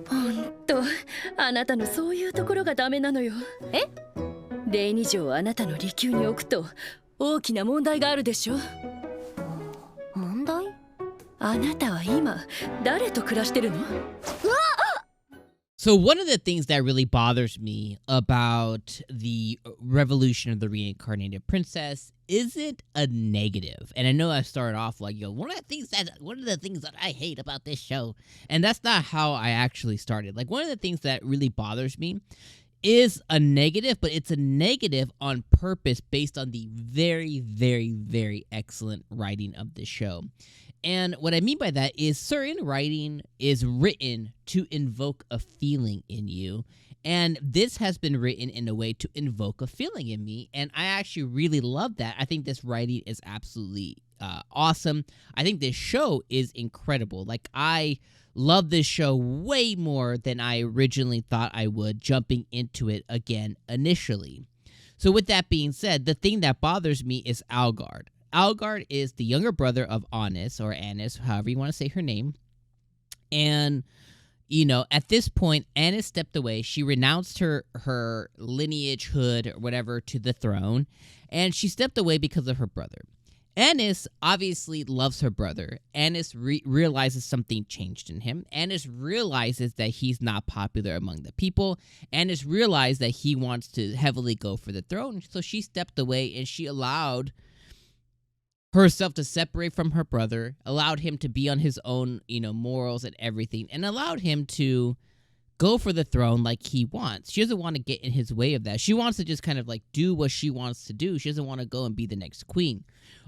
ほんと、あなたのそういうところがダメなのよ。え？𝐜2をあなたの離宮に置くと大きな問題があるでしょ。問題？あなたは今誰と暮らしてるの？ So one of the things that really bothers me about the revolution of the reincarnated princess isn't a negative. And I know I started off like, one of the things that I hate about this show, and that's not how I actually started. Like, one of the things that really bothers me is a negative, but it's a negative on purpose based on the very, very, very excellent writing of the show. And what I mean by that is certain writing is written to invoke a feeling in you. And this has been written in a way to invoke a feeling in me. And I actually really love that. I think this writing is absolutely awesome. I think this show is incredible. Like, I love this show way more than I originally thought I would, jumping into it again initially. So with that being said, the thing that bothers me is 𝐜𝐴LGARD. 𝐜𝐴LGARD is the younger brother of Anis, or Anis, however you want to say her name. And, at this point, Anis stepped away. She renounced her lineage, hood, or whatever, to the throne. And she stepped away because of her brother. Anis obviously loves her brother. Anis realizes something changed in him. Anis realizes that he's not popular among the people. Anis realized that he wants to heavily go for the throne. So she stepped away and she allowed herself to separate from her brother, allowed him to be on his own, morals and everything, and allowed him to go for the throne like he wants. She doesn't want to get in his way of that. She wants to just kind of like do what she wants to do. She doesn't want to go and be the next queen.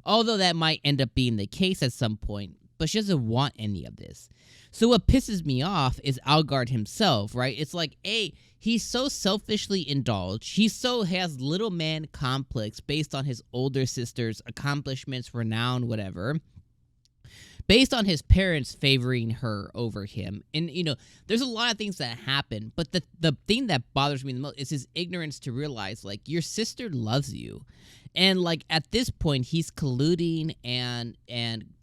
Although that might end up being the case at some point, but she doesn't want any of this. So what pisses me off is 𝐜𝐴LGARD himself, right? It's like, he's so selfishly indulged. He so has little man complex based on his older sister's accomplishments, renown, whatever, based on his parents favoring her over him. And, there's a lot of things that happen, but the thing that bothers me the most is his ignorance to realize, like, your sister loves you. And, like, at this point, he's colluding and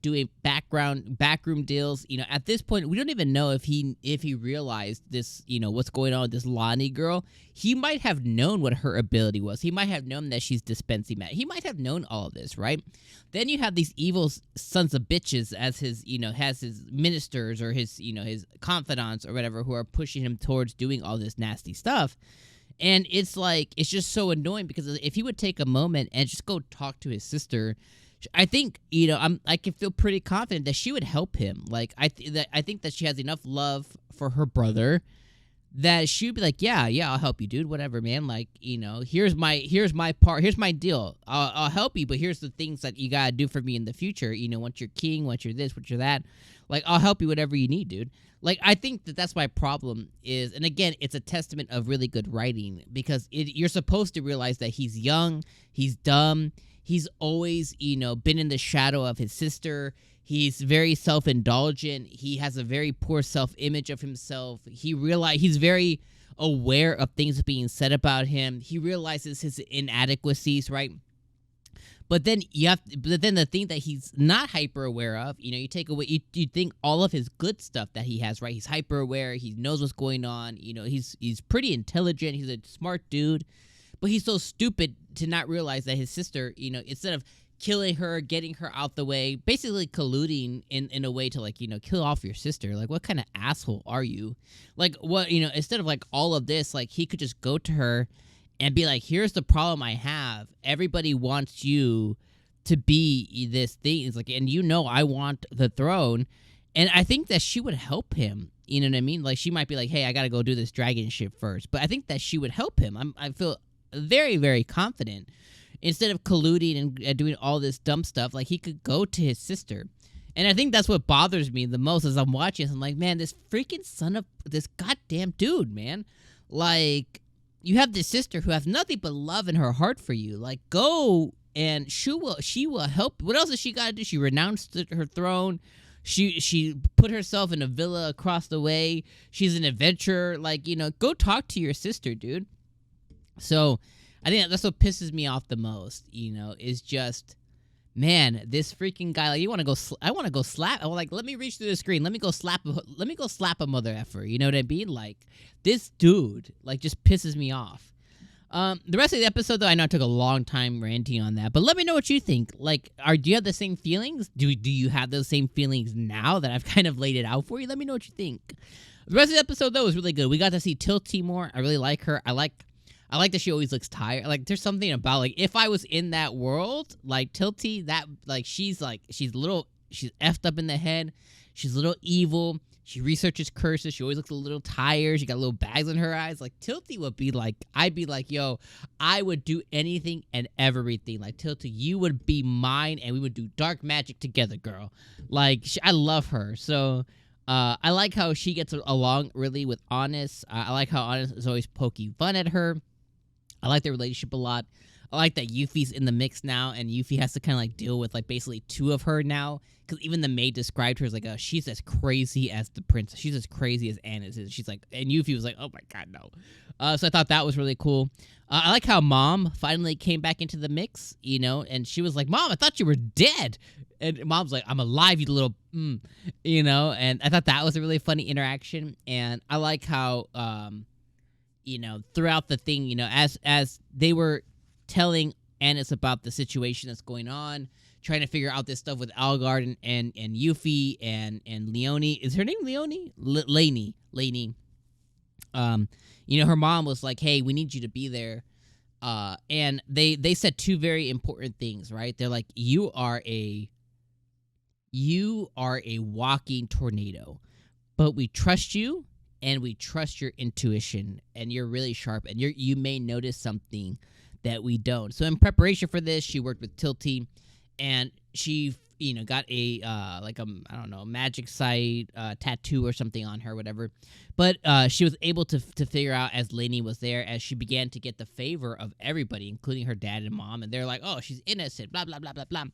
doing backroom deals. At this point, we don't even know if he realized this, what's going on with this Lonnie girl. He might have known what her ability was. He might have known that she's dispensing magic. He might have known all of this, right? Then you have these evil sons of bitches as his, has his ministers or his, his confidants or whatever who are pushing him towards doing all this nasty stuff. And it's like, it's just so annoying because if he would take a moment and just go talk to his sister, I think, I can feel pretty confident that she would help him. Like, I think that she has enough love for her brother that she would be like, yeah, I'll help you, dude. Whatever, man. Like, here's my part. Here's my deal. I'll help you, but here's the things that you gotta do for me in the future. Once you're king, once you're this, once you're that. Like, I'll help you whatever you need, dude. Like, I think that's my problem is, and again, it's a testament of really good writing because you're supposed to realize that he's young, he's dumb, he's always, been in the shadow of his sister. He's very self-indulgent. He has a very poor self-image of himself. He's very aware of things being said about him. He realizes his inadequacies, right? But then the thing that he's not hyper aware of, you take away, you think all of his good stuff that he has, right? He's hyper aware. He knows what's going on. He's pretty intelligent. He's a smart dude, but he's so stupid to not realize that his sister, instead of killing her, getting her out the way, basically colluding in a way to, like, kill off your sister. Like, what kind of asshole are you? Like, what, instead of like all of this, like, he could just go to her and be like, here's the problem I have. Everybody wants you to be this thing. It's like, and I want the throne. And I think that she would help him. You know what I mean? Like, she might be like, hey, I got to go do this dragon shit first. But I think that she would help him. I feel very, very confident. Instead of colluding and doing all this dumb stuff, like, he could go to his sister. And I think that's what bothers me the most as I'm watching this. I'm like, man, this freaking son of this goddamn dude, man. Like, you have this sister who has nothing but love in her heart for you. Like, go and she will help. What else has she got to do? She renounced her throne. She put herself in a villa across the way. She's an adventurer. Like, go talk to your sister, dude. So I think that's what pisses me off the most, is just, man, this freaking guy, like, you want to go, I want to go slap, I'm like, let me reach through the screen, let me go slap a mother effer, you know what I mean? Like, this dude, like, just pisses me off. The rest of the episode, though, I know I took a long time ranting on that, but let me know what you think. Like, do you have the same feelings? Do you have those same feelings now that I've kind of laid it out for you? Let me know what you think. The rest of the episode, though, was really good. We got to see 𝐜𝐴𝐚𝐧𝐧𝐞𝐥 more. I really like her. I like that she always looks tired. Like, there's something about, like, if I was in that world, like, 𝐜𝐴𝐚𝐧𝐽, that, like, she's effed up in the head. She's a little evil. She researches curses. She always looks a little tired. She got little bags in her eyes. Like, 𝐜𝐴𝐚𝐧𝐽 would be like, I'd be like, yo, I would do anything and everything. Like, 𝐜𝐴𝐚𝐧𝐽, you would be mine, and we would do dark magic together, girl. Like, I love her. So, I like how she gets along really with Honest. I like how Honest is always poking fun at her. I like their relationship a lot. I like that Yuffie's in the mix now, and Yuffie has to kind of like deal with like basically two of her now, because even the maid described her as like, she's as crazy as the princess. She's as crazy as Anna's is. She's like, and Yuffie was like, oh my god, no. So I thought that was really cool. I like how Mom finally came back into the mix, you know, and she was like, Mom, I thought you were dead. And Mom's like, I'm alive, you little, you know, and I thought that was a really funny interaction. And I like how, you know, throughout the thing, you know, as they were telling Annis about the situation that's going on, trying to figure out this stuff with Algard and Yuffie and Leonie. Is her name Leonie? Lainey. You know, her mom was like, hey, we need you to be there. And they said two very important things, right? They're like, you are a walking tornado, but we trust you and we trust your intuition, and you're really sharp, and you may notice something that we don't. So in preparation for this, she worked with 𝐜𝐴𝐚𝐧𝐽, and she, you know, got a like a, I don't know, magic site tattoo or something on her, whatever. But she was able to figure out, as Lainey was there, as she began to get the favor of everybody, including her dad and mom, and they're like, oh, she's innocent, blah blah blah blah blah.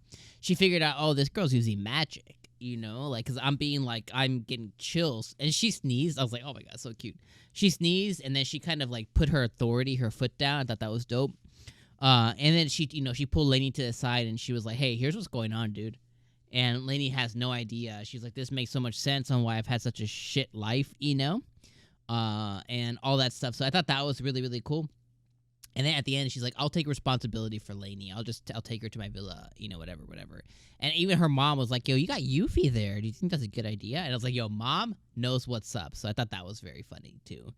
She figured out, oh, this girl's using magic, you know, like, because I'm getting chills, and she sneezed. I was like, oh my god, so cute. She sneezed, and then she kind of like put her foot down. I thought that was dope. And then she, you know, she pulled Lainey to the side, and she was like, hey, here's what's going on, dude. And Lainey has no idea. She's like, this makes so much sense on why I've had such a shit life, you know, and all that stuff. So I thought that was really, really cool. And then at the end, she's like, I'll take responsibility for Lainey. I'll take her to my villa, you know, whatever. And even her mom was like, yo, you got Yuffie there. Do you think that's a good idea? And I was like, yo, Mom knows what's up. So I thought that was very funny, too.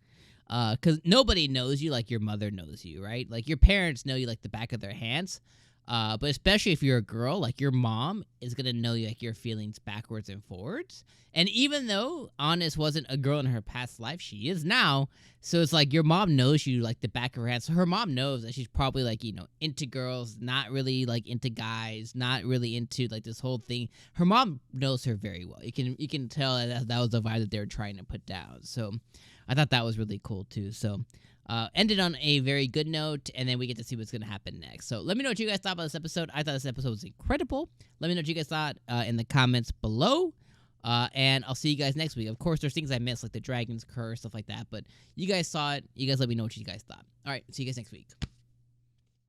Because nobody knows you like your mother knows you, right? Like, your parents know you like the back of their hands. But especially if you're a girl, like, your mom is going to know you, like, your feelings backwards and forwards. And even though Honest wasn't a girl in her past life, she is now. So it's like your mom knows you like the back of her hand. So her mom knows that she's probably, like, you know, into girls, not really like into guys, not really into like this whole thing. Her mom knows her very well. You can tell that was the vibe that they were trying to put down. So I thought that was really cool too. So ended on a very good note, and then we get to see what's going to happen next. So let me know what you guys thought about this episode. I thought this episode was incredible. Let me know what you guys thought in the comments below. And I'll see you guys next week. Of course, there's things I missed, like the Dragon's Curse, stuff like that. But you guys saw it. You guys let me know what you guys thought. All right, see you guys next week.